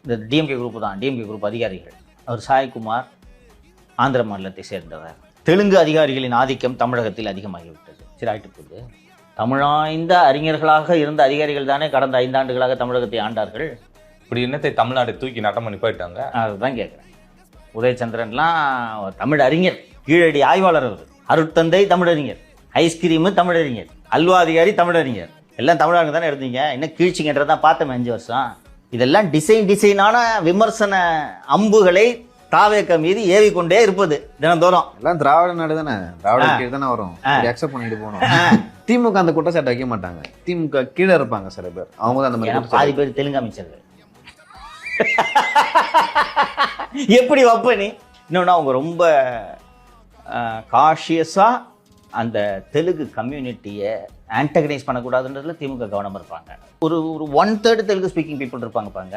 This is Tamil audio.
இந்த டிஎம்கே குரூப் தான், டிஎம்கே குரூப் அதிகாரிகள். அவர் சாய்குமார் ஆந்திர மாநிலத்தை சேர்ந்தவர். தெலுங்கு அதிகாரிகளின் ஆதிக்கம் தமிழகத்தில் அதிகமாகிவிட்டது. சரி, ஆயிட்டு போகுது. தமிழாய்ந்த அறிஞர்களாக இருந்த அதிகாரிகள் தானே கடந்த 5 ஆண்டுகளாக தமிழகத்தை ஆண்டார்கள். இப்படி என்னத்தை தமிழ்நாடு தூக்கி நட்டம் பண்ணி போயிட்டாங்க. அதுதான் கேட்குறேன். உதயச்சந்திரன்லாம் தமிழ் அறிஞர், கீழடி ஆய்வாளர், அவர் அருட்தந்தை தமிழறிஞர், ஐஸ்கிரீமு தமிழறிஞர், அல்வா அதிகாரி தமிழறிஞர், எல்லாம் தமிழாங்க தானே இருந்தீங்க. இன்னும் கீழ்ச்சிங்கன்றதான் பார்த்தோம் 5 வருஷம். இதெல்லாம் டிசைனான விமர்சன அம்புகளை தாவேக்க மீது ஏவிக்கொண்டே இருப்பது தினந்தோறும். எல்லாம் திராவிட நாடு தானே, திராவிட கீழே தானே வரும். அக்செப்ட் பண்ணிட்டு போகணும். திமுக அந்த குற்றச்சாட்டு வைக்க மாட்டாங்க. திமுக கீழே இருப்பாங்க சில பேர், அவங்க தான் அந்த மாதிரி. பாதி பேர் தெலுங்கு அமைச்சர்கள். எப்படி வப்ப நீ? இன்னொன்னா அவங்க ரொம்ப காஷியஸாக அந்த தெலுங்கு கம்யூனிட்டியை ஆன்டகனைஸ் பண்ணக்கூடாதுன்றதுல திமுக கவனம் இருப்பாங்க. ஒரு 1/3 தெலுங்கு ஸ்பீக்கிங் பீப்புள் இருப்பாங்க பாருங்க.